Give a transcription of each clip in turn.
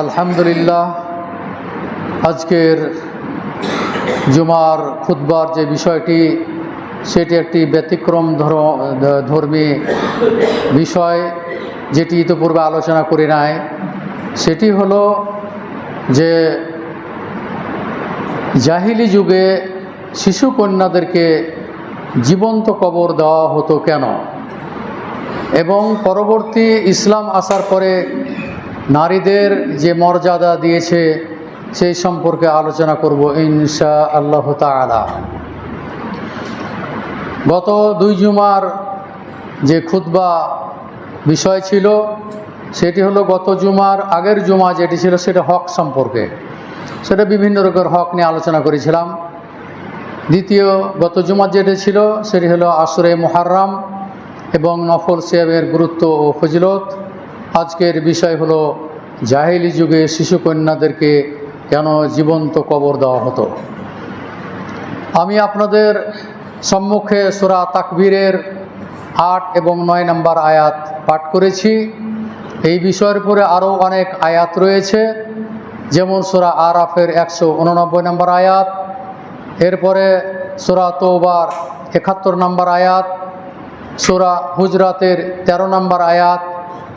আলহামদুলিল্লাহ, আজকের জুমার খুতবার যে বিষয়টি সেটি একটি ব্যতিক্রম ধর্মী বিষয়, যেটি ইতিপূর্বে আলোচনা করি নাই। সেটি হলো যে জাহিলি যুগে শিশু কন্যাদেরকে জীবন্ত কবর দেওয়া হতো কেন, এবং পরবর্তী ইসলাম আসার পরে নারীদের যে মর্যাদা দিয়েছে সেই সম্পর্কে আলোচনা করব ইনশা আল্লাহ তাআলা। গত দুই জুমার যে খুতবা বিষয় ছিল সেটি হলো গত জুমার আগের জুমা যেটি ছিল সেটা হক সম্পর্কে, সেটা বিভিন্ন রকমের হক নিয়ে আলোচনা করেছিলাম। দ্বিতীয় গত জুমার যেটি ছিল সেটি হলো আশুরে মুহাররম এবং নফল সিয়ামের গুরুত্ব ও ফজিলত। আজকের বিষয় হলো জাহিলি যুগে শিশু কন্যাদেরকে কেন জীবন্ত কবর দেওয়া হতো। আমি আপনাদের সম্মুখে সূরা তাকবীরের 8 এবং 9 নম্বর আয়াত পাঠ করেছি। এই বিষয়ের উপরে আরও অনেক আয়াত রয়েছে, যেমন সূরা আরাফের 189 নম্বর আয়াত, এরপরে সূরা তওবার 71 নম্বর আয়াত, সূরা হুজরাতের 13 নম্বর আয়াত,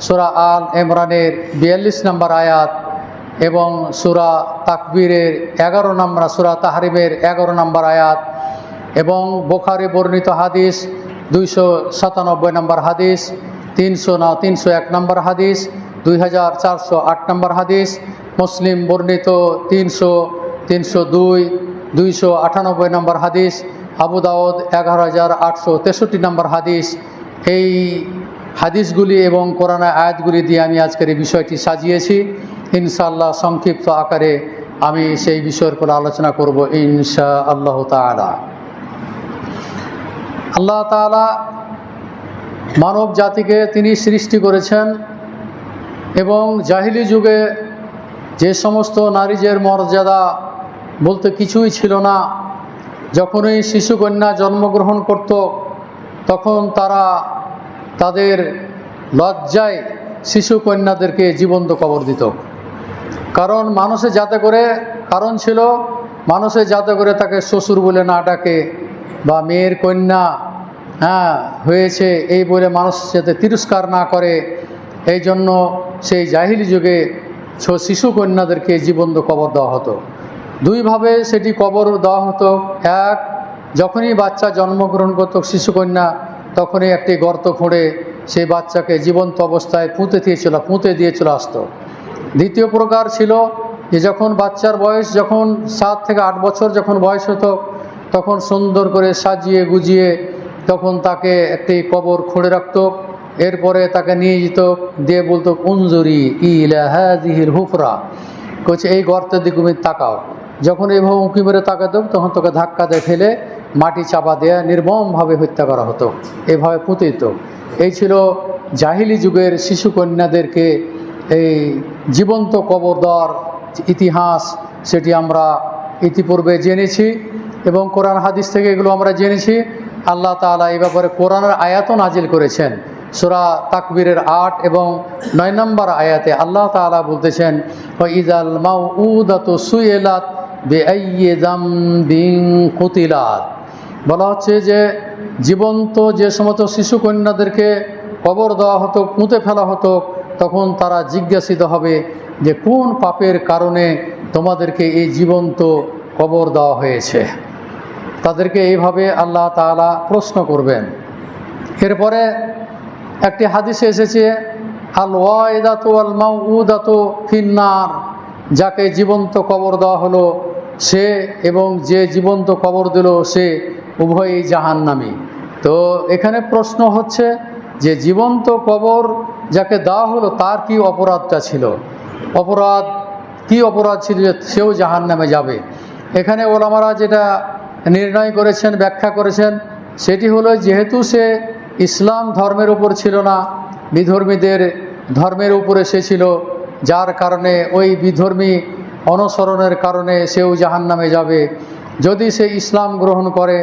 সূরা আল ইমরানের 42 নম্বর আয়াত এবং সূরা তাকবীরের 11 নম্বর, সূরা তাহরিমের 11 নম্বর আয়াত এবং বুখারী বর্ণিত হাদিস 297 নম্বর হাদিস, 301 নম্বর হাদিস, 2408 নম্বর হাদিস, মুসলিম বর্ণিত 300, 302, 298 নম্বর হাদিস, আবু দাউদ 11863 নম্বর হাদিস। এই হাদিসগুলি এবং কোরআনের আয়াতগুলি দিয়ে আমি আজকের এই বিষয়টি সাজিয়েছি। ইনশাআল্লাহ সংক্ষিপ্ত আকারে আমি সেই বিষয়ের উপর আলোচনা করব ইনশা আল্লাহ তাআলা। আল্লাহ তাআলা মানব জাতিকে তিনি সৃষ্টি করেছেন, এবং জাহিলি যুগে যে সমস্ত নারীদের মর্যাদা বলতে কিছুই ছিল না, যখনই শিশু কন্যা জন্মগ্রহণ করত তখন তারা তাদের লজ্জায় শিশু কন্যাদেরকে জীবন্ত কবর দিত। কারণ মানুষে যাতে করে তাকে শ্বশুর বলে না ডাকে, বা মেয়ের কন্যা হয়েছে এই বলে মানুষ যাতে তিরস্কার না করে, এই জন্য সেই জাহিলি যুগে শিশু কন্যাদেরকে জীবন্ত কবর দেওয়া হতো। দুইভাবে সেটি কবর দেওয়া হতো। এক, যখনই বাচ্চা জন্মগ্রহণ করত শিশুকন্যা, তখনই একটি গর্ত খুঁড়ে সেই বাচ্চাকে জীবন্ত অবস্থায় পুঁতে দিয়ে চলে আসতো। দ্বিতীয় প্রকার ছিল যে যখন বাচ্চার বয়স 7 থেকে 8 বছর যখন বয়স হতো, তখন সুন্দর করে সাজিয়ে গুজিয়ে তখন তাকে একটি কবর খুঁড়ে রাখত। এরপরে তাকে নিয়ে যেত, দিয়ে বলতো উনজুরি ইলা হাযিহিল হুফরা, কইছে এই গর্তের দিকে তুমি তাকাও। যখন এইভাবে উঁকি মেরে তাকাতো তখন তোকে ধাক্কা দিয়ে ফেলে মাটি চাপা দেয়া নির্মমভাবে হত্যা করা হতো, এভাবে পুঁতে দিত। এই ছিল জাহিলি যুগের শিশু কন্যাদেরকে এই জীবন্ত কবর দেওয়ার ইতিহাস, সেটি আমরা ইতিপূর্বে জেনেছি এবং কোরআন হাদিস থেকে এগুলো আমরা জেনেছি। আল্লাহ তাআলা এই ব্যাপারে কোরআনের আয়াতও নাজিল করেছেন। সূরা তাকবীরের 8 এবং 9 নম্বর আয়াতে আল্লাহ তাআলা বলতেছেন, ওয়াইযাল মাউউদাতু সুইলাত বিআইয়ি যামবিন কুতিলাত। বলা হচ্ছে যে জীবন্ত যে সমস্ত শিশু কন্যাদেরকে কবর দেওয়া হতো, পুঁতে ফেলা হতো, তখন তারা জিজ্ঞাসিত হবে যে কোন পাপের কারণে তোমাদেরকে এই জীবন্ত কবর দেওয়া হয়েছে। তাদেরকে এইভাবে আল্লাহ তাআলা প্রশ্ন করবেন। এরপরে একটি হাদিসে এসেছে আল ওয়াইদাতু আল মাউউদাতু ফিন্নার, যাকে জীবন্ত কবর দেওয়া হলো সে এবং যে জীবন্ত কবর দিল সে উভয়ই জাহান্নামী। তো এখানে প্রশ্ন হচ্ছে যে জীবন্ত কবর যাকে দেওয়া হলো তার কি অপরাধটা ছিল, কি অপরাধ ছিল যে সেও জাহান্নামে যাবে। এখানে ওলামারা যেটা নির্ণয় করেছেন, ব্যাখ্যা করেছেন, সেটি হলো যেহেতু সে ইসলাম ধর্মের উপর ছিল না, বিধর্মীদের ধর্মের উপরে সে ছিল, যার কারণে ওই বিধর্মী অনুসরণের কারণে সেও জাহান্নামে যাবে। যদি সে ইসলাম গ্রহণ করে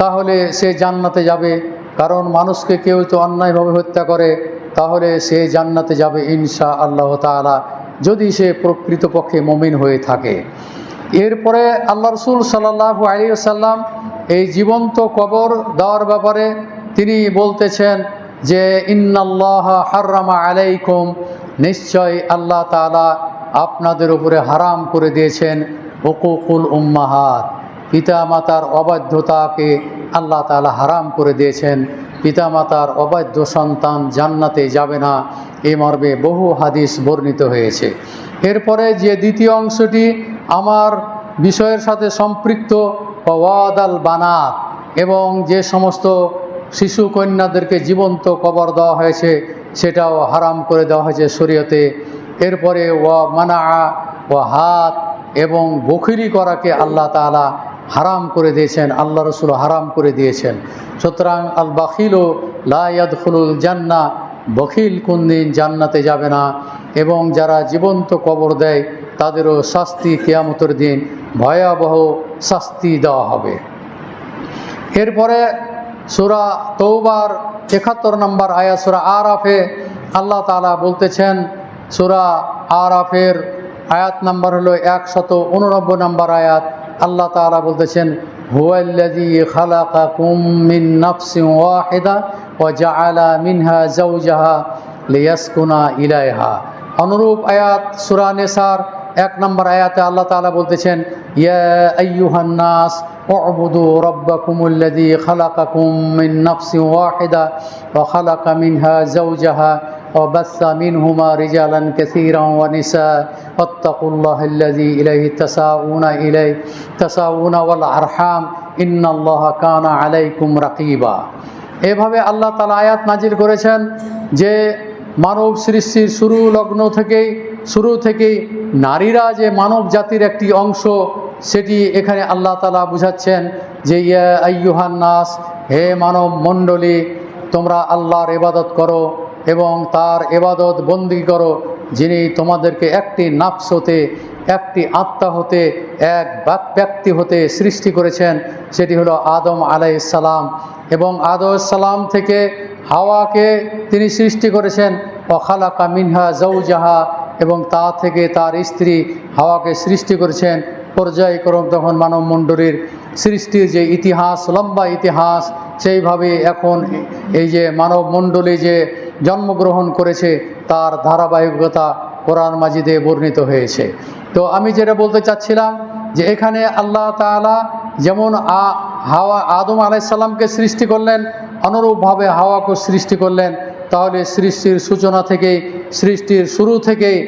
তাহলে সে জান্নাতে যাবে, কারণ মানুষকে কেউ তো অন্যায়ভাবে হত্যা করে, তাহলে সে জান্নাতে যাবে ইনশা আল্লাহ তাআলা। যদি সে প্রকৃতপক্ষে মুমিন হয়ে থাকে। এরপরে আল্লাহ রসুল সাল্লাল্লাহু আলাইহি ওয়াসাল্লাম এই জীবন্ত কবর দেওয়ার ব্যাপারে তিনি বলতেছেন যে ইন্নাল্লাহা হাররামা আলাইকুম, নিশ্চয় আল্লাহ তাআলা আপনাদের উপরে হারাম করে দিয়েছেন হুকুকুল উম্মাহাত, পিতামাতার অবাধ্যতাকে আল্লাহ তাআলা হারাম করে দিয়েছেন। পিতামাতার অবাধ্য সন্তান জান্নাতে যাবে না, এই মর্মে বহু হাদিস বর্ণিত হয়েছে। এরপরে যে দ্বিতীয় অংশটি আমার বিষয়ের সাথে সম্পৃক্ত, ওয়াদাল বানাত, এবং যে সমস্ত শিশু কন্যাদেরকে জীবন্ত কবর দেওয়া হয়েছে সেটাও হারাম করে দেওয়া হয়েছে শরীয়তে। এরপরে ওয়া মানা ওয়া হাত এবং বখিলি করাকে আল্লাহ তাআলা হারাম করে দিয়েছেন, আল্লাহ রসুল হারাম করে দিয়েছেন। সুতরাং আল বাখিলু লা ইয়াদখুলুল জান্নাহ, বখিল কোনদিন জান্নাতে যাবে না, এবং যারা জীবন্ত কবর দেয় তাদেরও শাস্তি কিয়ামতের দিন ভয়াবহ শাস্তি দেওয়া হবে। এরপরে সূরা তওবার ৭১ নম্বর আয়াত, সূরা আরাফে আল্লাহ তাআলা বলতেছেন, সূরা আরাফের আয়াত নাম্বার হলো ১৮৯ নম্বর আয়াত, আল্লাহ তাআলা বলতেছেন হুয়াল্লাযী খালাকাকুম মিন নাফসিন ওয়াহিদা ওয়া জাআলা মিনহা যাওজাহা লিয়াসকুনা ইলাইহা। অনুরূপ আয়াত সূরা নিসার ১ নম্বর আয়াতে আল্লাহ তাআলা বলতেছেন ইয়া আইয়ুহান নাস উ'বুদু রাব্বাকুমুল্লাযী খালাকাকুম মিন নাফসিন ওয়াহিদা ওয়া খালাকা মিনহা যাওজাহা وبث منهما رجالا كثيرا ونساء واتقوا الله الذي إليه تساءلون والأرحام إن الله كان عليكم رقيبا। এভাবে আল্লাহ তাআলা আয়াত নাজিল করেছেন যে মানব সৃষ্টির শুরু থেকেই নারীরা যে মানব জাতির একটি অংশ, সেটি এখানে আল্লাহ তাআলা বুঝাচ্ছেন যে ইয়া আইয়ুহান নাস, হে মানব মণ্ডলী, তোমরা আল্লাহর ইবাদত করো এবং তার ইবাদত বন্দি করো, যিনি তোমাদেরকে একটি নাফস হতে, একটি আত্মা হতে, এক ব্যক্তি হতে সৃষ্টি করেছেন, সেটি হলো আদম আলাইহিস সালাম। এবং আদম সালাম থেকে হাওয়াকে তিনি সৃষ্টি করেছেন, ওয়া খালাকা মিনহা যাওজাহা, এবং তা থেকে তার স্ত্রী হাওয়াকে সৃষ্টি করেছেন। পর্যায়ক্রম তখন মানব মণ্ডলীর সৃষ্টির যে ইতিহাস, লম্বা ইতিহাস, সেইভাবে এখন এই যে মানব মণ্ডলী যে জন্মগ্রহণ করেছে তার ধারাবাহিকতা কোরআন মাজিদে বর্ণিত হয়েছে। তো আমি যেটা বলতে চাচ্ছিলাম যে এখানে আল্লাহ তাআলা যেমন আদম আলাইহিস সালামকে সৃষ্টি করলেন, অনুরূপভাবে হাওয়াকে সৃষ্টি করলেন। তাহলে সৃষ্টির সূচনা থেকেই, সৃষ্টির শুরু থেকেই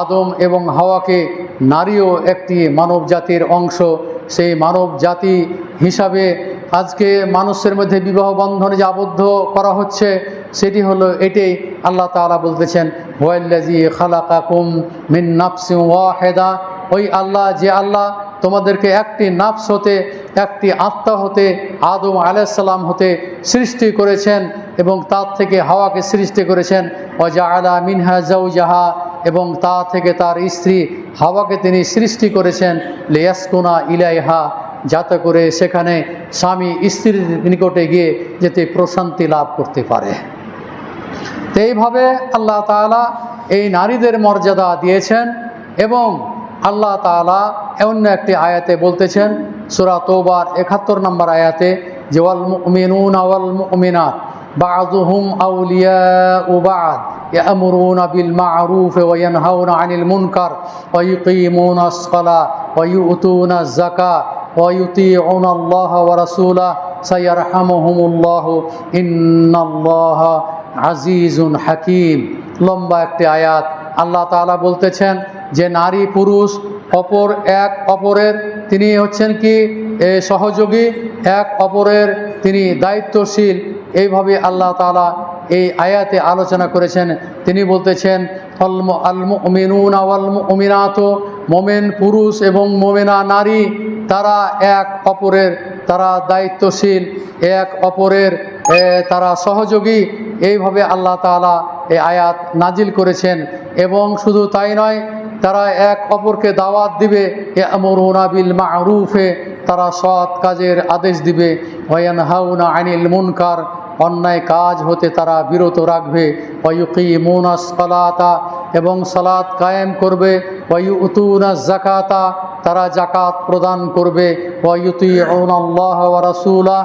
আদম এবং হাওয়াকে, নারীও একটি মানব জাতির অংশ। সেই মানব জাতি হিসাবে আজকে মানুষের মধ্যে বিবাহ বন্ধনে যে আবদ্ধ করা হচ্ছে, সেটি হলো এটাই। আল্লাহ তাআলা বলতেছেন হুয়াল্লাযী খালাকাকুম মিন নাফসিন ওয়াহিদা, ওই আল্লাহ, যে আল্লাহ তোমাদেরকে একটি নাফস হতে, একটি আত্মা হতে, আদম আলাইহিস সালাম হতে সৃষ্টি করেছেন, এবং তার থেকে হাওয়াকে সৃষ্টি করেছেন। ওয়া জাআলা মিনহা যাওজাহা, এবং তা থেকে তার স্ত্রী হাওয়াকে তিনি সৃষ্টি করেছেন লিয়াসকুনা ইলাইহা, যাতে করে সেখানে স্বামী স্ত্রীর নিকটে গিয়ে যাতে প্রশান্তি লাভ করতে পারে। তো এইভাবে আল্লাহ তাআলা এই নারীদের মর্যাদা দিয়েছেন। এবং আল্লাহ তাআলা অন্য একটি আয়াতে বলতেছেন, সূরা তওবার ৭১ নম্বর আয়াতে, যে ওয়াল মুমিনুনা ওয়াল মুমিনাত বা'যুহুম আউলিয়াউ বা'দ ইয়া'মুরুনা বিল মা'রুফ ওয়া ইয়ানহাউনা আনিল মুনকার ওয়া ইউকিমুনাস সালাহ ওয়া ইউতুনাজ যাকাত ওয়া ইউতিউনা আল্লাহ ওয়া রাসূলাহু সায়ারহামুহুমুল্লাহু ইন্নাল্লাহা আজিজুন হাকিম। লম্বা একটি আয়াত। আল্লাহ তাআলা বলতেছেন যে নারী পুরুষ এক অপরের তিনি হচ্ছেন কি সহযোগী, এক অপরের তিনি দায়িত্বশীল। এইভাবে আল্লাহ তাআলা এই আয়াতে আলোচনা করেছেন। তিনি বলতেছেন আল মুমিনুনা ওয়াল মুমিনাতু, মোমেন পুরুষ এবং মোমেনা নারী তারা এক অপরের, তারা দায়িত্বশীল, এক অপরের তারা সহযোগী। এইভাবে আল্লাহ তাআলা এই আয়াত নাজিল করেছেন। এবং শুধু তাই নয়, তারা এক অপরকে দাওয়াত দিবে, ইয়ামুরুনা বিল মা'রুফে, তারা সৎ কাজের আদেশ দিবে, ওয়া ইয়ানহাউনা আনিল মুনকার, অন্যায় কাজ হতে তারা বিরত রাখবে, ওয়া ইউকিমুনাস সালাতা, এবং সালাত কায়েম করবে, ওয়ায়ুতুনা যাকাতা তারা যাকাত প্রদান করবে, ওয়ায়ুতিউনাল্লাহ ওয়া রাসূলা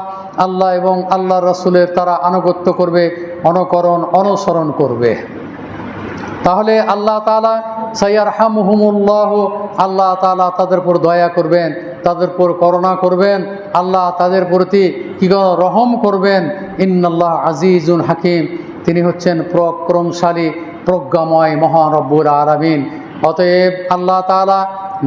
আল্লাহ এবং আল্লাহর রাসূলের তারা আনুগত্য করবে, অনুসরণ করবে। তাহলে আল্লাহ তাআলা সাইয়ারহামুহুমুল্লাহ, আল্লাহ তাআলা তাদের উপর দয়া করবেন, তাদের উপর করুণা করবেন, আল্লাহ তাদের প্রতি কি রহম করবেন। ইন্নাল্লাহ আজিজুন হাকিম, তিনি হচ্ছেন পরাক্রমশালী প্রজ্ঞাময় মহান রব্বুল আলামিন। অতএব আল্লাহ তাআলা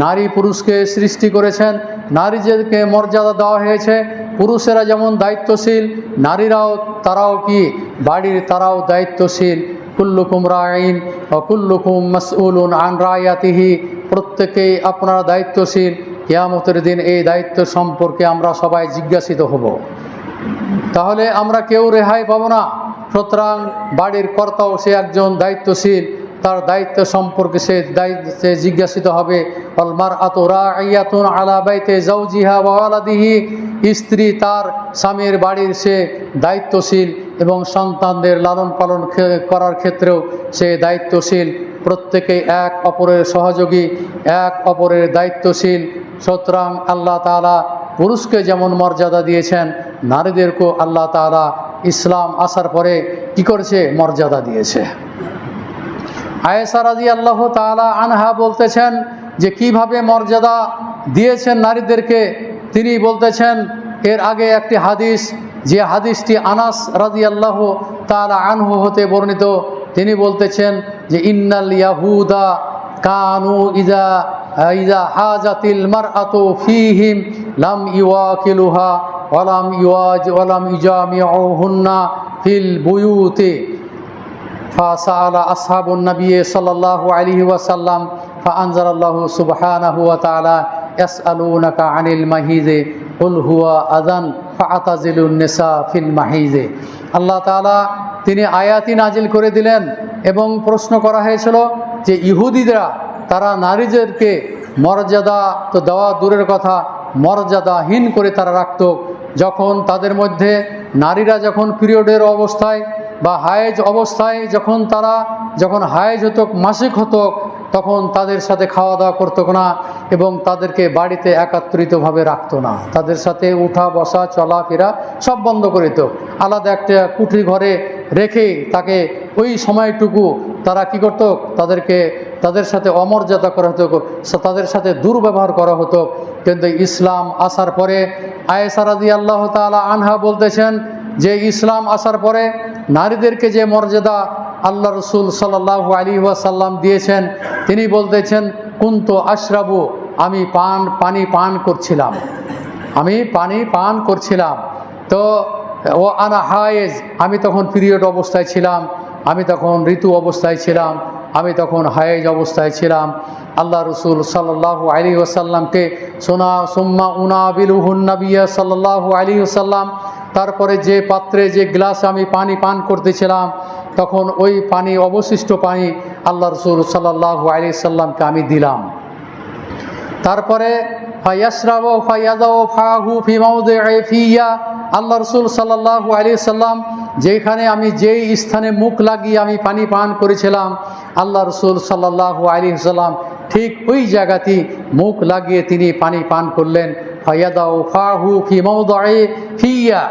নারী পুরুষকে সৃষ্টি করেছেন, নারীদেরকে মর্যাদা দেওয়া হয়েছে। পুরুষেরা যেমন দায়িত্বশীল, নারীরাও তারাও কি বাড়ির তারাও দায়িত্বশীল। কুল্লুকুম রাঈন ওয়া কুল্লুকুম মাসউলুন আন রায়াতিহি, প্রত্যেকেই আপনারা দায়িত্বশীল। কিয়ামতের দিন এই দায়িত্ব সম্পর্কে আমরা সবাই জিজ্ঞাসিত হব। তাহলে আমরা কেউ রেহাই পাব না। সুতরাং বাড়ির কর্তাও সে একজন দায়িত্বশীল, তার দায়িত্ব সম্পর্কে সে জিজ্ঞাসিত হবে। ওয়াল মারআতু রাঈয়াতুন আলা বাইতি যাওজিহা ওয়া ওয়ালাদিহি, স্ত্রী তার স্বামীর বাড়ির সে দায়িত্বশীল এবং সন্তানদের লালন পালন করার ক্ষেত্রেও সে দায়িত্বশীল। প্রত্যেকেই এক অপরের সহযোগী, এক অপরের দায়িত্বশীল। সুতরাং আল্লাহ তাআলা পুরুষকে যেমন মর্যাদা দিয়েছেন, নারীদেরকেও আল্লাহ তাআলা ইসলাম আসার পরে কি করেছে? মর্যাদা দিয়েছে। আয়েশা রাদিয়াল্লাহু তাআলা আনহা বলতেছেন যে কিভাবে মর্যাদা দিয়েছেন নারীদেরকে। তিনি বলতেছেন এর আগে একটি হাদিস, যে হাদিসটি আনাস রাদিয়াল্লাহু তাআলা আনহু হতে বর্ণিত। তিনি বলতেছেন যে ইন্নাল ইয়াহুদা কানু ইজা হাজাতিল মারআতু ফীহিম লাম ইওয়াকিলুহা ওয়ালাম ইজামিউহুন্না ফিল বুয়ুতি ফাসাআলা আসহাবুন নবী সাল্লাল্লাহু আলাইহি ওয়াসাল্লাম ফাআনজালাল্লাহু সুবহানাহু ওয়া তাআলা ইয়াসআলুনাকা আনিল মাহিযে কুল হুয়া আযান ফাআতাজিলুন নিসা ফিল মাহিযে। আল্লাহ তাআলা তিনি আয়াতি নাজিল করে দিলেন এবং প্রশ্ন করা হয়েছিল যে ইহুদিরা তারা নারীদেরকে মর্যাদা তো দেওয়া দূরের কথা, মর্যাদাহীন করে তারা রাখত। যখন তাদের মধ্যে নারীরা যখন পিরিয়ডের অবস্থায় বা হায়েজ অবস্থায় যখন হায়েজ হতো, মাসিক হতো, তখন তাদের সাথে খাওয়া দাওয়া করতো না এবং তাদেরকে বাড়িতে একাত্রিতভাবে রাখতো না। তাদের সাথে উঠা বসা চলাফেরা সব বন্ধ করে দিত। আলাদা একটা কুঠরি ঘরে রেখে তাকে ওই সময়টুকু তারা কি করত? তাদের সাথে অমর্যাদা করা হতো, তাদের সাথে দুর্ব্যবহার করা হতো। কিন্তু ইসলাম আসার পরে আয়েশা রাদিয়াল্লাহু তাআলা আনহা বলতেছেন যে ইসলাম আসার পরে নারীদেরকে যে মর্যাদা আল্লাহ রসুল সাল্লাল্লাহু আলাইহি ওয়াসাল্লাম দিয়েছেন, তিনি বলতেছেন কুনতু আশরাবু, আমি পানি পান করছিলাম। তো ও আনা হায়েজ, আমি তখন পিরিয়ড অবস্থায় ছিলাম, আমি তখন ঋতু অবস্থায় ছিলাম, আমি তখন হায়েজ অবস্থায় ছিলাম। আল্লাহ রসুল সাল্লাল্লাহু আলাইহি ওয়াসাল্লামকে সুম্মা উনাবিলুহুন নবিয়্য সাল্লাল্লাহু আলাইহি ওয়াসাল্লাম, তারপরে যে পাত্রে যে গ্লাসে আমি পানি পান করতেছিলাম, তখন ওই পানি অবশিষ্ট পানি আল্লাহ রসুল সাল্লাল্লাহু আলাইহি ওয়াসাল্লামকে আমি দিলাম। তারপরে ফায়াশরাবু ফায়াদাউ ফাহু ফি মাওদি'i ফিয়া, আল্লাহ রসুল সাল্লাল্লাহু আলাইহি ওয়াসাল্লাম যেখানে আমি যেই স্থানে মুখ লাগিয়ে আমি পানি পান করেছিলাম, আল্লাহ রসুল সাল্লাল্লাহু আলাইহি ওয়াসাল্লাম ঠিক ওই জায়গাতেই মুখ লাগিয়ে তিনি পানি পান করলেন। ফায়াদাউ ফাহু ফি মাওদি'i ফিয়া,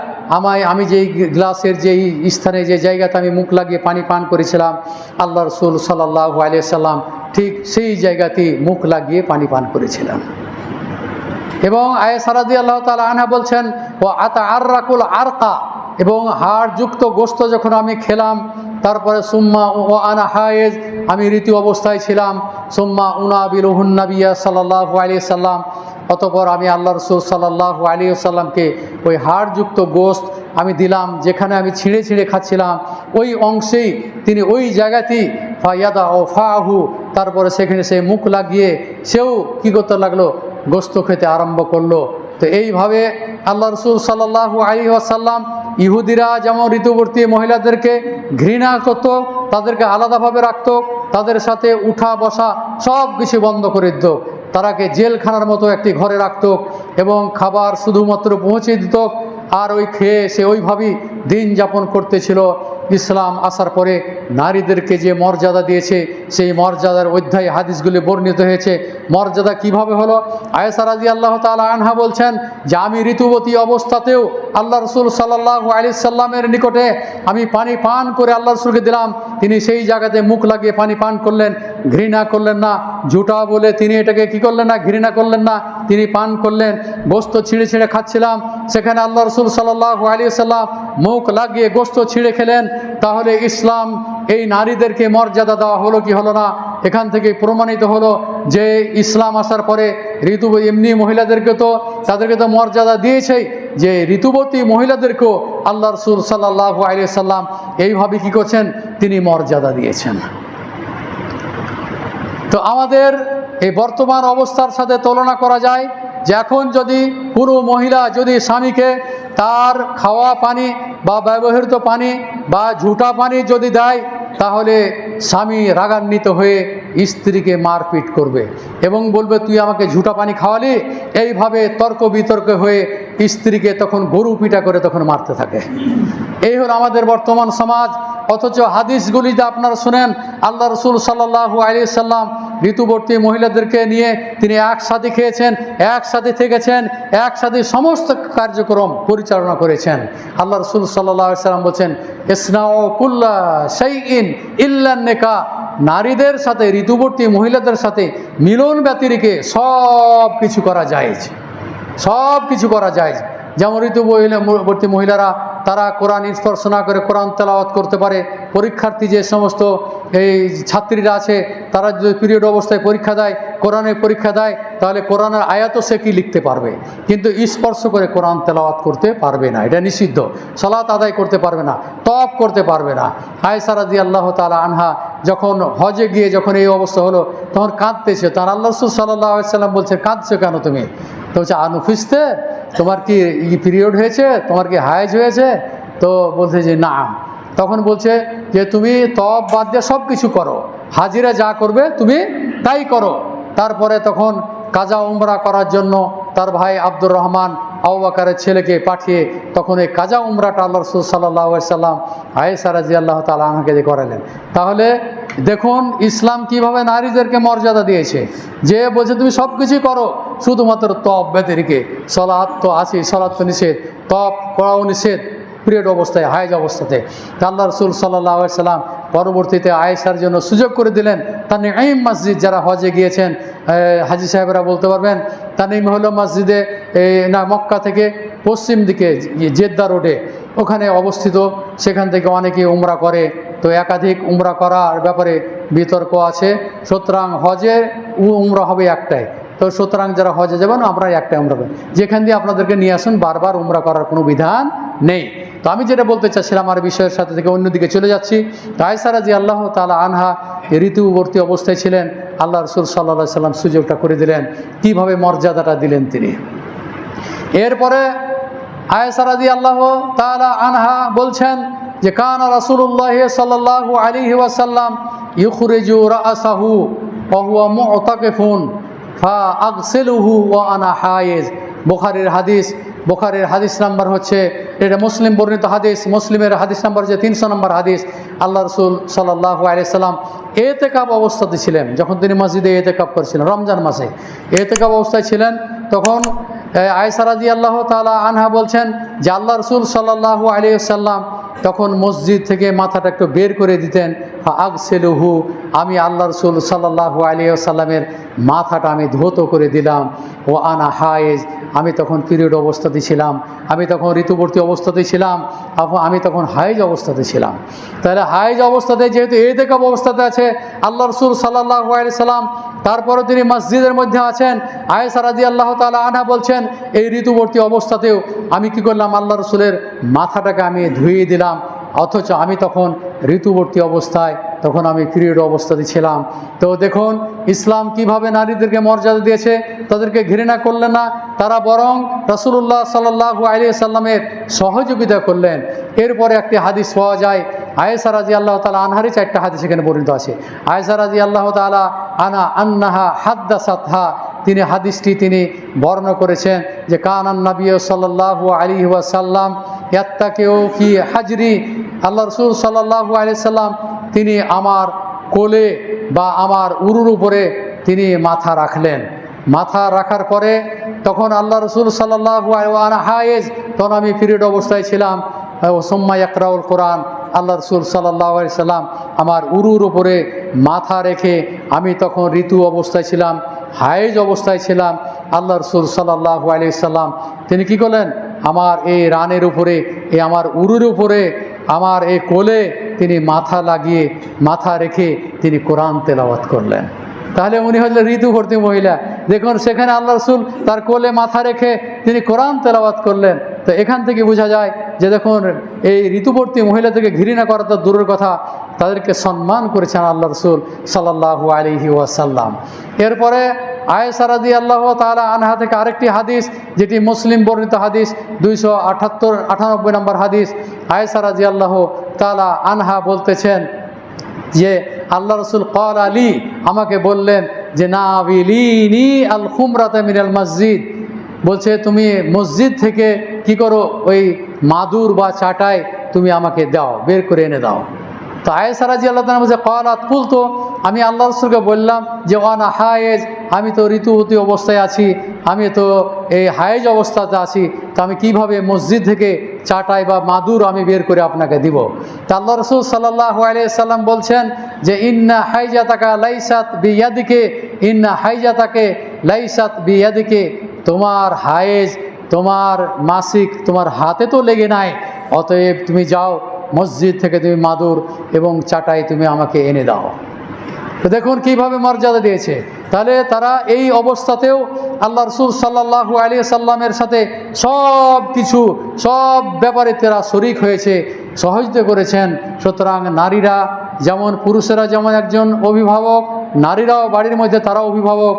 আমি যেই গ্লাসের যেই স্থানে যে জায়গাতে আমি মুখ লাগিয়ে পানি পান করেছিলাম, আল্লাহ রসুল সাল্লাল্লাহু আলাইহি ওয়াসাল্লাম ঠিক সেই জায়গাতেই মুখ লাগিয়ে পানি পান করেছিলাম। এবং আয়েশা রাদিয়াল্লাহু তাআলা আনহা বলছেন ও আতাআররাকুল আরকা, এবং হাড়যুক্ত গোশত যখন আমি খেলাম, তারপরে সুম্মা ও আনা হায়েজ, আমি ঋতু অবস্থায় ছিলাম, সুম্মা উনাবিলুহুন নবিয়্য সাল্লাল্লাহু আলাইহি ওয়াসাল্লাম, অতঃপর আমি আল্লাহ রসুল সাল্লাল্লাহু আলাইহি ওয়াসাল্লামকে ওই হাড়যুক্ত গোশত আমি দিলাম, যেখানে আমি ছিঁড়ে ছিঁড়ে খাচ্ছিলাম ওই অংশেই তিনি ওই জায়গাতেই ফায়াদা ও ফাহু, তারপরে সেখানে সে মুখ লাগিয়ে সেও কী করতে লাগলো? গোশত খেতে আরম্ভ করলো। তো এইভাবে আল্লাহ রসুল সাল্লাল্লাহু আলাইহি ওয়াসাল্লাম, ইহুদিরা যেমন ঋতুবর্তী মহিলাদেরকে ঘৃণা করত, তাদেরকে আলাদাভাবে রাখত, তাদের সাথে উঠা বসা সব কিছু বন্ধ করে দিত, তারাকে জেলখানার মতো একটি ঘরে রাখত এবং খাবার শুধুমাত্র পৌঁছে দিত, আর ওই খেয়ে সে ওইভাবেই দিন যাপন করতেছিল। ইসলাম আসার পরে নারীদেরকে যে মর্যাদা দিয়েছে সেই মর্যাদার অধ্যায় হাদিসগুলি বর্ণিত হয়েছে। মর্যাদা কিভাবে হলো? আয়েশা রাদিয়াল্লাহু তাআলা আনহা বলছেন যে আমি ঋতুবতী অবস্থাতেও আল্লাহ রসুল সাল্লাল্লাহু আলাইহি সাল্লামের নিকটে আমি পানি পান করে আল্লাহ রসুলকে দিলাম, তিনি সেই জায়গাতে মুখ লাগিয়ে পানি পান করলেন, ঘৃণা করলেন না। ঝুটা বলে তিনি এটাকে কি করলেন না, ঘৃণা করলেন না, তিনি পান করলেন। গোস্ত ছিঁড়ে ছিঁড়ে খাচ্ছিলাম, সেখানে আল্লাহ রসুল সাল্লাল্লাহু আলাইহি সাল্লাম মুখ লাগিয়ে গোস্ত ছিঁড়ে খেলেন। তাহলে ইসলাম এই নারীদেরকে মর্যাদা দেওয়া হলো কি হলো না? এখান থেকে প্রমাণিত হলো যে ইসলাম আসার পরে এমনি মহিলাদেরকে তো তাদেরকে তো মর্যাদা দিয়েছেই, যে ঋতুবতী মহিলাদেরকেও আল্লাহ রসুল সাল্লাল্লাহু আলাইহি সাল্লাম এইভাবে কি করছেন, তিনি মর্যাদা দিয়েছেন। তো আমাদের এই বর্তমান অবস্থার সাথে তুলনা করা যায় যে এখন যদি কোনো মহিলা যদি স্বামীকে তার খাওয়া পানি বা ব্যবহৃত পানি বা ঝুটা পানি যদি দেয়, তাহলে স্বামী রাগান্বিত হয়ে স্ত্রীকে মারপিট করবে এবং বলবে তুই আমাকে ঝুটা পানি খাওয়ালি। এইভাবে তর্ক বিতর্ক হয়ে স্ত্রীকে তখন গরু পিটা করে তখন মারতে থাকে। এই হলো আমাদের বর্তমান সমাজ। অথচ হাদিসগুলিতে আপনারা শুনেন আল্লাহ রসুল সাল্লাল্লাহু আলাইহি সাল্লাম ঋতুবর্তী মহিলাদেরকে নিয়ে তিনি একসাথে খেয়েছেন, একসাথে থেকেছেন, একসাথে সমস্ত কার্যক্রম পরিচালনা করেছেন। আল্লাহ রসুল সাল্লাল্লাহু আলাইহি সাল্লাম বলছেন ইসনাউ কুল্লা শাইইন ইল্লা নিকাহ, নারীদের সাথে ঋতুবর্তী মহিলাদের সাথে মিলন ব্যতিরেকে সব কিছু করা যায়, সব কিছু করা যায়। যেমন ঋতুবর্তী মহিলারা তারা কোরআন স্পর্শ না করে কোরআন তেলাওয়াত করতে পারে। পরীক্ষার্থী যে সমস্ত এই ছাত্রীরা আছে তারা যদি পিরিয়ড অবস্থায় পরীক্ষা দেয়, কোরআনের পরীক্ষা দেয়, তাহলে কোরআনের আয়াতও সে কি লিখতে পারবে, কিন্তু স্পর্শ করে কোরআন তেলাওয়াত করতে পারবে না, এটা নিষিদ্ধ। সালাত আদায় করতে পারবে না, তওয়াফ করতে পারবে না। আয়েশা রাদিয়াল্লাহু তাআলা আনহা যখন হজে গিয়ে যখন এই অবস্থা হলো তখন কাঁদতেছে, তার আল্লাহ রাসূল সাল্লাল্লাহু আলাইহি সাল্লাম বলছে কাঁদছো কেন তুমি? তো বলছে আনুফিস্তে, তোমার কি পিরিয়ড হয়েছে, তোমার কি হায়েজ হয়েছে? তো বলছে যে না। তখন বলছে যে তুমি তওয়াফ বাদ দিয়ে সব কিছু করো, হাজিরা যা করবে তুমি তাই করো। তারপরে তখন কাজা উমরা করার জন্য তার ভাই আব্দুর রহমান আবু বকরের ছেলেকে পাঠিয়ে তখন এই কাজা উমরাটা আল্লাহ রাসূল সাল্লাল্লাহু আলাইহি সাল্লাম আয়েশা রাদিয়াল্লাহু তাআলা আনহাকে দিয়ে করালেন। তাহলে দেখুন ইসলাম কিভাবে নারীদেরকে মর্যাদা দিয়েছে, যে বলছে তুমি সব কিছুই করো শুধুমাত্র তওয়াফ ব্যতিরেকে। সালাত তো আছে, সালাত তো নিষেধ, তওয়াফ করাও নিষেধ পিরিয়ড অবস্থায়, হায়েজ অবস্থাতে। আল্লাহ রাসূল সাল্লাল্লাহু আলাইহি সাল্লাম পরবর্তীতে আয়েশার জন্য সুযোগ করে দিলেন। তানঈম মসজিদ, যারা হজে গিয়েছেন হাজি সাহেবরা বলতে পারবেন, তানঈম হলো মসজিদে না মক্কা থেকে পশ্চিম দিকে জেদ্দা রোডে ওখানে অবস্থিত। সেখান থেকে অনেকে উমরা করে, তো একাধিক উমরা করার ব্যাপারে বিতর্ক আছে। সুতরাং হজে উমরা হবে একটাই, তো সুতরাং যারা হজে যাবেন আমরা একটাই উমরা করি, যেখান দিয়ে আপনাদেরকে নিয়ে আসুন, বারবার উমরা করার কোনো বিধান নেই। তো আমি যেটা বলতে চাচ্ছিলাম আর বিষয়ের সাথে থেকে অন্যদিকে চলে যাচ্ছি। আয়েশা রাদিয়াল্লাহু তাআলা আনহা ঋতুবর্তী অবস্থায় ছিলেন, আল্লাহ রাসূল সাল্লাল্লাহু আলাইহি সাল্লাম সুযোগটা করে দিলেন, কিভাবে মর্যাদাটা দিলেন তিনি। এরপরে আয়েশা রাদিয়াল্লাহু তাআলা আনহা বলছেন যে কানা রাসূলুল্লাহ সাল্লাল্লাহু আলাইহি ওয়াসাল্লাম ইখরিজু রাসাহু ওয়া হুয়া মুতাকিফুন ফা আগসিলুহু ওয়া আনা হায়েজ। বুখারীর হাদিস নাম্বার হচ্ছে, এটা মুসলিম বর্ণিত হাদিস, মুসলিমের হাদিস নাম্বার হচ্ছে 300 নম্বর হাদিস। আল্লাহ রাসূল সাল্লাল্লাহু আলাইহি সাল্লাম এতেকাব অবস্থাতে ছিলেন, যখন তিনি মসজিদে এতেকাব করেছিলেন রমজান মাসে এতেকাব অবস্থায় ছিলেন, তখন আয়েশা রাদিয়াল্লাহু তাআলা আনহা বলছেন যে আল্লাহ রাসূল সাল্লাল্লাহু আলাইহি সাল্লাম তখন মসজিদ থেকে মাথাটা একটু বের করে দিতেন। আগসিলুহু, আমি আল্লাহ রাসূল সাল্লাল্লাহু আলাইহি সাল্লামের মাথাটা আমি ধৌত করে দিলাম। ও আনা হায়েজ, আমি তখন পিরিয়ড অবস্থাতে ছিলাম, আমি তখন ঋতুবর্তী অবস্থাতে ছিলাম, আমি তখন হায়েজ অবস্থাতে ছিলাম। তাহলে হায়েজ অবস্থাতে যেহেতু এতেকাব অবস্থাতে আছে আল্লাহ রাসূল সাল্লাল্লাহু আলাইহি সাল্লাম, তারপরে তিনি মসজিদের মধ্যে আছেন। আয়েশা রাদিয়াল্লাহু তাআলা আনহা বলছেন এই ঋতুবর্তী অবস্থাতেও আমি কি করলাম, আল্লাহ রাসূলের মাথাটাকে আমি ধুয়ে দিলাম, অথচ আমি তখন ঋতুবর্তী অবস্থায়, তখন আমি পিরিয়ড অবস্থাতে ছিলাম। তো দেখুন ইসলাম কিভাবে নারীদেরকে মর্যাদা দিয়েছে, তাদেরকে ঘৃণা করলেন না, তারা বরং রাসূলুল্লাহ সাল্লাল্লাহু আলাইহি সাল্লামের সহযোগিতা করলেন। এরপরে একটি হাদিস পাওয়া যায় আয়েশা রাদিয়াল্লাহু তাআলা আনহারই 4টা হাদিস এখানে বর্ণিত আছে। আয়েশা রাদিয়াল্লাহু তাআলা আন্নাহা হাদ্দাসাতহা, তিনি হাদিসটি তিনি বর্ণনা করেছেন যে কানান নবী সাল্লাল্লাহু আলাইহি ওয়াসাল্লাম ইয়াত্তাকিউ ফি হাজরি আল্লাহ রসুল সাল্লাল্লাহু আলাইহি সাল্লাম তিনি আমার কোলে বা আমার উরুর উপরে তিনি মাথা রাখলেন। মাথা রাখার পরে তখন আল্লাহ রসুল সাল্লাল্লাহু আলাইহি ওয়া আনা হায়েজ, তখন আমি পিরিয়ড অবস্থায় ছিলাম। ও সুম্মা ইয়াকরাউল কোরআন, আল্লাহ রসুল সাল্লাল্লাহু আলাইহি সাল্লাম আমার উরুর উপরে মাথা রেখে, আমি তখন ঋতু অবস্থায় ছিলাম, হায়েজ অবস্থায় ছিলাম। আল্লাহ রসুল সাল্লাল্লাহু আলাইহি সাল্লাম তিনি কি করলেন, আমার এই রানের উপরে, এই আমার উরুর উপরে, আমার এই কোলে তিনি মাথা লাগিয়ে, মাথা রেখে তিনি কোরআন তেলাওয়াত করলেন। তাহলে উনি হলেন ঋতুবর্তী মহিলা। দেখুন সেখানে আল্লাহ রসুল তার কোলে মাথা রেখে তিনি কোরআন তেলাওয়াত করলেন। তো এখান থেকে বোঝা যায় যে দেখুন এই ঋতুবর্তী মহিলাদেরকে ঘৃণা করা তো দূরের কথা, তাদেরকে সম্মান করেছেন আল্লাহ রসুল সাল্লাল্লাহু আলাইহি ওয়াসাল্লাম। এরপরে আয়েশা রাদিয়াল্লাহু তাআলা আনহা থেকে আরেকটি হাদিস, যেটি মুসলিম বর্ণিত হাদিস 298 নম্বর হাদিস। আয়েশা রাদিয়াল্লাহু তাআলা আনহা বলতেছেন যে আল্লাহ রসুল ক্বাল আলী, আমাকে বললেন যে নাবিলিনি আল খুমরাতা মিনাল মসজিদ, বলছে তুমি মসজিদ থেকে কি করো, ওই মাদুর বা চাটাই তুমি আমাকে দাও, বের করে এনে দাও। তো আয়েশা রাদিয়াল্লাহু তাআলা বলছে ক্বালাত কুলতু, আমি আল্লাহ রসুলকে বললাম যে ওয়ানা হায়েজ, আমি তো ঋতুবতী অবস্থায় আছি, আমি তো এই হায়েজ অবস্থাতে আছি, তো আমি কিভাবে মসজিদ থেকে চাটাই বা মাদুর আমি বের করে আপনাকে দিব। তা আল্লাহ রসুল সাল্লাল্লাহু আলাইহি সাল্লাম বলছেন যে ইন্না হাইজাতাকা লাইসাত বিয়াদিকে, ইন্না হাইজাতাকে লাইসাত বিয়াদিকে, তোমার হায়েজ, তোমার মাসিক তোমার হাতে তো লেগে নাই, অতএব তুমি যাও মসজিদ থেকে তুমি মাদুর এবং চাটাই তুমি আমাকে এনে দাও। তো দেখুন কীভাবে মর্যাদা দিয়েছে। তাহলে তারা এই অবস্থাতেও আল্লাহ রসুল সাল্লাল্লাহু আলাইহি সাল্লামের সাথে সব কিছু, সব ব্যাপারে তারা শরিক হয়েছে, সহযোগিতা করেছেন। সুতরাং নারীরা যেমন, পুরুষেরা যেমন একজন অভিভাবক, নারীরাও বাড়ির মধ্যে তারা অভিভাবক,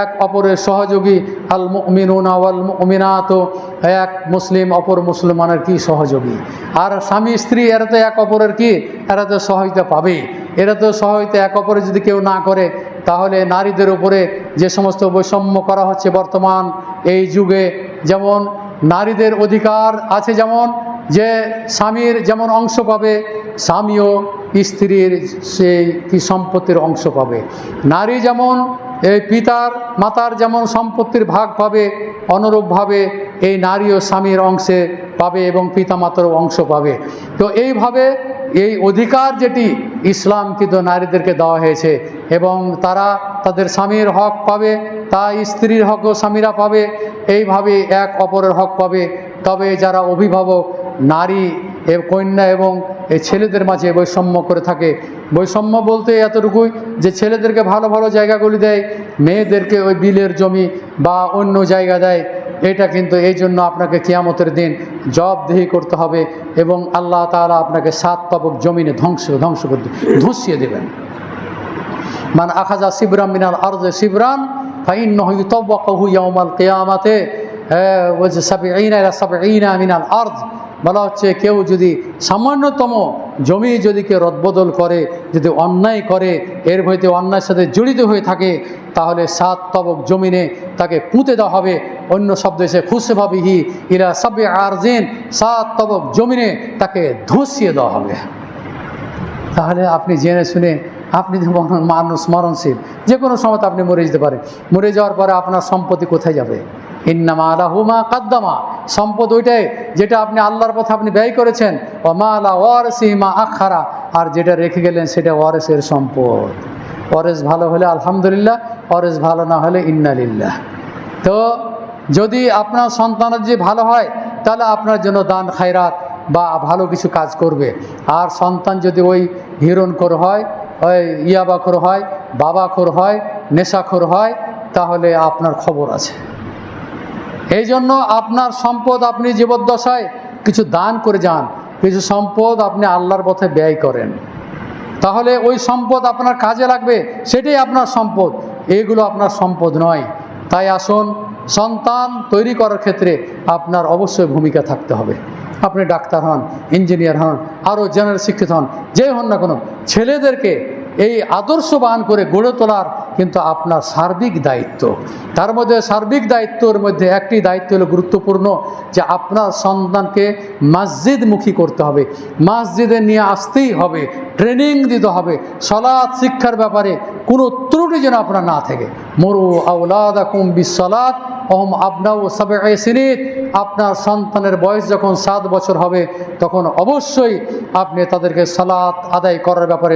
এক অপরের সহযোগী। আল মুমিনুনা ওয়াল মুমিনাত, এক মুসলিম অপর মুসলমানের কি সহযোগী। আর স্বামী স্ত্রী এরা তো এক অপরের কি, এরা তো সহযোগিতা পাবেই। এরা তো সহযোগিতা এক অপরে যদি কেউ না করে, তাহলে নারীদের উপরে যে সমস্ত বৈষম্য করা হচ্ছে বর্তমান এই যুগে, যেমন নারীদের অধিকার আছে, যেমন যে স্বামীর যেমন অংশ পাবে, স্বামীও স্ত্রীর সেই কি সম্পত্তির অংশ পাবে। নারী যেমন এই পিতার মাতার যেমন সম্পত্তির ভাগ পাবে, অনুরূপভাবে এই নারীও স্বামীর অংশে পাবে এবং পিতামাতারও অংশ পাবে। তো এইভাবে এই অধিকার যেটি ইসলাম কিন্তু নারীদেরকে দেওয়া হয়েছে, এবং তারা তাদের স্বামীর হক পাবে, তা স্ত্রীর হকও স্বামীরা পাবে, এইভাবে এক অপরের হক পাবে। তবে যারা অভিভাবক, নারী কন্যা এবং এই ছেলেদের মাঝে বৈষম্য করে থাকে, বৈষম্য বলতে এতটুকুই যে ছেলেদেরকে ভালো ভালো জায়গাগুলি দেয়, মেয়েদেরকে ওই বিলের জমি বা অন্য জায়গা দেয়, এটা কিন্তু এই জন্য আপনাকে কিয়ামতের দিন জবাবদিহি করতে হবে, এবং আল্লাহ তাআলা আপনাকে 7 তবক জমিনে ধ্বংস করতে ধসিয়ে দেবেন। মান আখাযা সিবরাম মিনাল আরদি সিবরান ফাইন্নাহু ইউতাওয়াক্কাহু ইয়াওমাল কিয়ামাতে ওয়া 70 ইলা 70 মিনাল আরদ। বলা হচ্ছে কেউ যদি সামান্যতম জমি যদি কেউ রদবদল করে, যদি অন্যায় করে, এর ভয়তে অন্যায়ের সাথে জড়িত হয়ে থাকে, তাহলে 7 তবক জমিনে তাকে পুঁতে দেওয়া হবে। অন্য শব্দ এসে খুশভাবিহি ইলা 70 আরজিন, 7 তবক জমিনে তাকে ধসিয়ে দেওয়া হবে। তাহলে আপনি জেনে শুনে, আপনি মানুষ মরণশীল, যে কোনো সময় আপনি মরে যেতে পারেন। মরে যাওয়ার পরে আপনার সম্পত্তি কোথায় যাবে? ইন্নামা লাহু মা কাদ্দামা, সম্পদ ওইটাই যেটা আপনি আল্লাহর পথে আপনি ব্যয় করেছেন। ওয়া মা লা ওয়ারিসিহি মা আখারা, আর যেটা রেখে গেলেন সেটা ওয়ারিসের সম্পদ। ওয়ারিস ভালো হলে আলহামদুলিল্লাহ, ওয়ারিস ভালো না হলে ইন্না লিল্লাহ। তো যদি আপনার সন্তানের যে ভালো হয়, তাহলে আপনার জন্য দান খায়রাত বা ভালো কিছু কাজ করবে। আর সন্তান যদি ওই হিরণখোর হয়, ওই ইয়াবাখোর হয়, বাবাখোর হয়, নেশাখোর হয়, তাহলে আপনার খবর আছে। এই জন্য আপনার সম্পদ আপনি জীবদ্দশায় কিছু দান করে যান, কিছু সম্পদ আপনি আল্লাহর পথে ব্যয় করেন, তাহলে ওই সম্পদ আপনার কাজে লাগবে, সেটাই আপনার সম্পদ, এগুলো আপনার সম্পদ নয়। তাই আসুন, সন্তান তৈরি করার ক্ষেত্রে আপনার অবশ্যই ভূমিকা থাকতে হবে। আপনি ডাক্তার হন, ইঞ্জিনিয়ার হন, আরও জেনারেল শিক্ষিত হন, যেই হন না কোনো, ছেলেদেরকে এই আদর্শবান করে গড়ে তোলার কিন্তু আপনার সার্বিক দায়িত্ব। তার মধ্যে সার্বিক দায়িত্বর মধ্যে একটি দায়িত্ব হলো গুরুত্বপূর্ণ, যে আপনার সন্তানকে মসজিদমুখী করতে হবে, মসজিদে নিয়ে আসতেই হবে, ট্রেনিং দিতে হবে, সালাত শিক্ষার ব্যাপারে কোনো ত্রুটি যেন আপনার না থাকে। মুরু আওলাদাকুম বিসসালাত ওহম আবনাউ সাবঈ সিনিন, আপনার সন্তানের বয়স যখন 7 বছর হবে তখন অবশ্যই আপনি তাদেরকে সালাত আদায় করার ব্যাপারে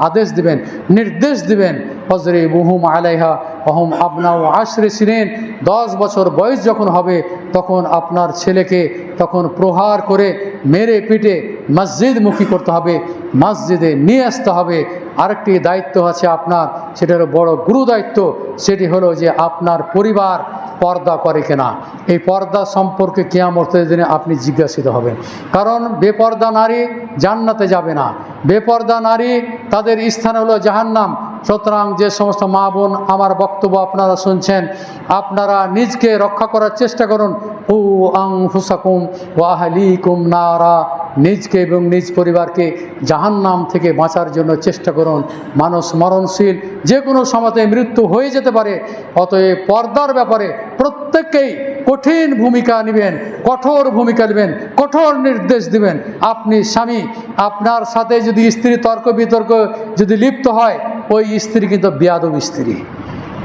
আদেশ দিবেন, নির্দেশ দিবেন। ফজরিবুহুম আলাইহা ওহম আবনাউ 10 সিনিন, 10 বছর বয়স যখন হবে তখন আপনার ছেলেকে তখন প্রহার করে মেরে পিটে মসজিদমুখী করতে হবে, মসজিদে নিয়ে আসতে হবে। আরেকটি দায়িত্ব আছে আপনার, সেটা হলো বড় গুরু দায়িত্ব, সেটি হলো যে আপনার পরিবার পর্দা করে কিনা। এই পর্দা সম্পর্কে কিয়ামতের দিনে আপনি জিজ্ঞাসিত হবেন, কারণ বেপর্দা নারী জান্নাতে যাবে না, বেপর্দা নারী তাদের স্থান হলো জাহান্নাম। সুতরাং যে সমস্ত মা বোন আমার বক্তব্য আপনারা শুনছেন, আপনারা নিজকে রক্ষা করার চেষ্টা করুন। উ আনফুসাকুম ওয়া আহলিকুম নারা, নিজকে এবং নিজ পরিবারকে জাহান্নাম থেকে বাঁচার জন্য চেষ্টা করুন। মানুষ মরণশীল, যে কোনো সময়তে মৃত্যু হয়ে যেতে পারে, অতএব পর্দার ব্যাপারে প্রত্যেককেই কঠিন ভূমিকা নেবেন, কঠোর ভূমিকা নেবেন, কঠোর নির্দেশ দিবেন। আপনি স্বামী, আপনার সাথে যদি স্ত্রী তর্ক বিতর্ক যদি লিপ্ত হয়, ওই স্ত্রী কিন্তু বেয়াদব স্ত্রী।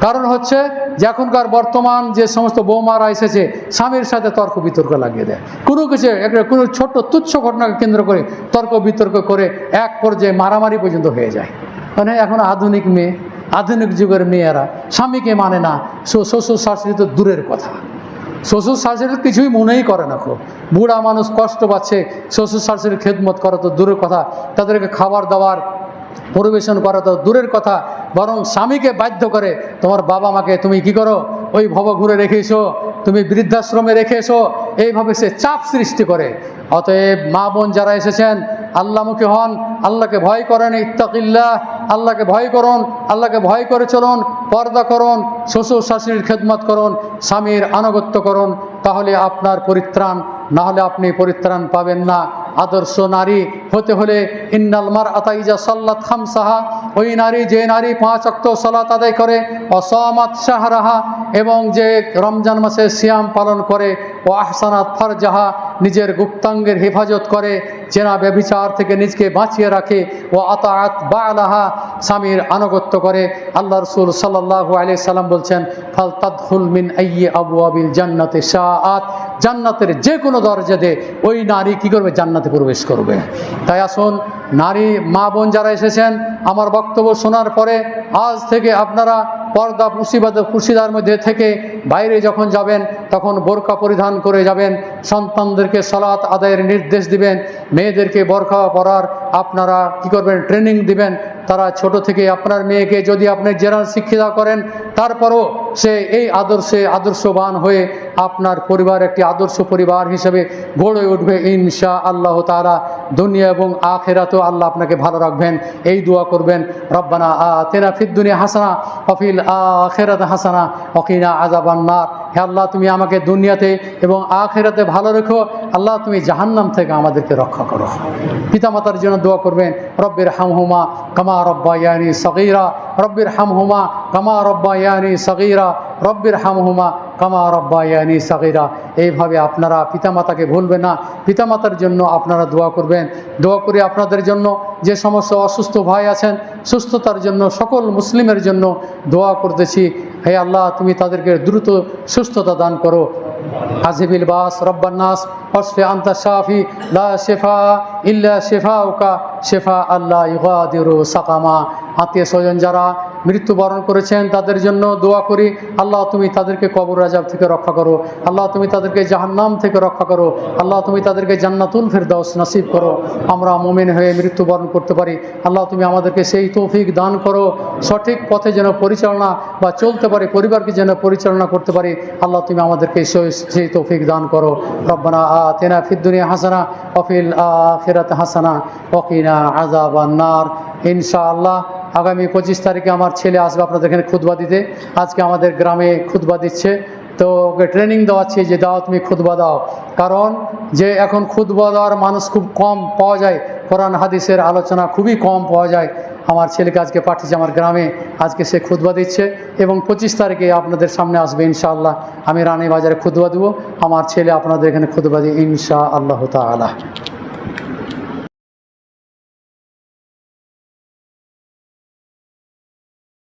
কারণ হচ্ছে যে এখনকার বর্তমান যে সমস্ত বৌমারা এসেছে, স্বামীর সাথে তর্ক বিতর্ক লাগিয়ে দেয়, কোনো কিছু একটা কোনো ছোট্ট তুচ্ছ ঘটনাকে কেন্দ্র করে তর্ক বিতর্ক করে এক পর্যায়ে মারামারি পর্যন্ত হয়ে যায়। মানে এখন আধুনিক মেয়ে, আধুনিক যুগের মেয়েরা স্বামীকে মানে না, শ্বশুর শাশুড়ি তো দূরের কথা, শ্বশুর শাশুড়ির কিছুই মনেই করে না। খুব বুড়া মানুষ কষ্ট পাচ্ছে, শ্বশুর শাশুড়ির খেদমত করা তো দূরের কথা, তাদেরকে খাবার দাবার পরিবেশন করা তো দূরের কথা, বরং স্বামীকে বাধ্য করে তোমার বাবা মাকে তুমি কি করো, ওই ভবঘুরে রেখে এসো, তুমি বৃদ্ধাশ্রমে রেখে এসো, এইভাবে সে চাপ সৃষ্টি করে। অতএব মা বোন যারা এসেছেন, আল্লাহমুখী হন, আল্লাহকে ভয় করেন, ইত্তাকিল্লাহ, আল্লাহকে ভয় করুন, আল্লাহকে ভয় করে চলুন, পর্দা করুন, শ্বশুর শাশুড়ির খেদমত করুন, স্বামীর আনুগত্য করুন, তাহলে আপনার পরিত্রাণ, না হলে আপনি পরিত্রাণ পাবেন না। আদর্শ নারী হতে হলে ইন্নাল মারআতা ইজা সাল্লাত খামসাহা, ওই নারী যে নারী 5 ওয়াক্ত সালাত আদায় করে, অসামাত শাহরাহা, এবং যে রমজান মাসে সিয়াম পালন করে, ও আহসানাত ফারজাহা, নিজের গুপ্তাঙ্গের হেফাজত করে, জেনা ব্যভিচার থেকে নিজকে বাঁচিয়ে রাখে, ও আতাআত বালাহা, স্বামীর আনুগত্য করে। আল্লাহ রাসূল সাল্লাল্লাহু আলাইহি সাল্লাম বলছেন, ফাল তাদখুল মিন আইয়ি আবওয়াবিল জান্নাতি শাআত, জান্নাতের যে কোনো দরজা দিয়ে ওই নারী কি করবে, জান্নাতে প্রবেশ করবে। তাই আসুন নারী মা বোন যারা এসেছেন, আমার বক্তব্য শোনার পরে আজ থেকে আপনারা পর্দা পুশিদার মধ্যে থেকে বাইরে যখন যাবেন তখন বোরকা পরিধান করে যাবেন, সন্তানদেরকে সালাত আদায়ের নির্দেশ দিবেন, মেয়েদেরকে বোরকা পরার আপনারা কি করবেন, ট্রেনিং দিবেন। তারা ছোট থেকে আপনার মেয়েকে যদি আপনি জেনারেল শিক্ষিতা করেন, তারপরও সে এই আদর্শবান হয়ে আপনার পরিবার একটি আদর্শ পরিবার হিসেবে গড়ে উঠবে ইনশা আল্লাহ তাআলা। দুনিয়া এবং আখিরাতেও আল্লাহ আপনাকে ভালো রাখবেন, এই দোয়া করবেন। রব্বানা আতিনা ফিদ দুনিয়া হাসানা ওয়া ফিল আখিরাতি হাসানা ওয়া কিনা আযাবান নার। হে আল্লাহ, তুমি আমাকে দুনিয়াতে এবং আখিরাতে ভালো রেখো। আল্লাহ, তুমি জাহান্নাম থেকে আমাদেরকে রক্ষা করো। পিতামাতার জন্য দোয়া করবেন, রব্বির হামহুমা কামা রব্বায়ানি সগীরা, রব্বির হামহুমা কামা রব্বায়ানি সগীরা, রব্বির হামহুমা কামা রব্বায়ানি সগীরা। এইভাবে আপনারা পিতামাতাকে ভুলবেন না, পিতামাতার জন্য আপনারা দোয়া করবেন। দোয়া করে আপনাদের জন্য যে সমস্ত অসুস্থ ভাই আছেন, সুস্থতার জন্য সকল মুসলিমের জন্য দোয়া করতেছি। হে আল্লাহ, তুমি তাদেরকে দ্রুত সুস্থতা দান করো। আজিবিল বাস রব্বান নাস ওয়াশফি আনতা শাফি লা শিফা ইল্লা শিফাউকা শিফা আল্লাহ ইউগাদিরু সাকামা। আত্মীয় স্বজন যারা মৃত্যুবরণ করেছেন তাদের জন্য দোয়া করি, আল্লাহ তুমি তাদেরকে কবর আযাব থেকে রক্ষা করো, আল্লাহ তুমি তাদেরকে জাহান্নাম থেকে রক্ষা করো, আল্লাহ তুমি তাদেরকে জান্নাতুল ফেরদাউস নসিব করো। আমরা মুমিন হয়ে মৃত্যুবরণ করতে পারি, আল্লাহ তুমি আমাদেরকে সেই তৌফিক দান করো, সঠিক পথে যেন পরিচালনা বা চলতে পারি, পরিবারকে যেন পরিচালনা করতে পারি। আল্লাহ তুমি আমাদেরকে সেই তৌফিক দান করো। রব্বানা আতিনা ফিদ দুনিয়া হাসানা ওয়া ফিল আখিরাতি হাসানা ওয়া কিনা আযাবান নার। ইনশাআল্লাহ আগামী 25 তারিখে আমার ছেলে আসবে আপনাদের এখানে খুতবা দিতে। আজকে আমাদের গ্রামে খুতবা দিচ্ছে, তো ওকে ট্রেনিং দেওয়াচ্ছি যে দাও তুমি খুতবা দাও। কারণ যে এখন খুতবা দেওয়ার মানুষ খুব কম পাওয়া যায়, কোরআন হাদিসের আলোচনা খুবই কম পাওয়া যায়। আমার ছেলেকে আজকে পাঠিয়েছে আমার গ্রামে, আজকে সে খুতবা দিচ্ছে এবং 25 তারিখে আপনাদের সামনে আসবে ইনশাআল্লাহ। আমি রানীবাজারে খুতবা দেবো, আমার ছেলে আপনাদের এখানে খুতবা দিয়ে ইনশাআল্লাহ তাআলা।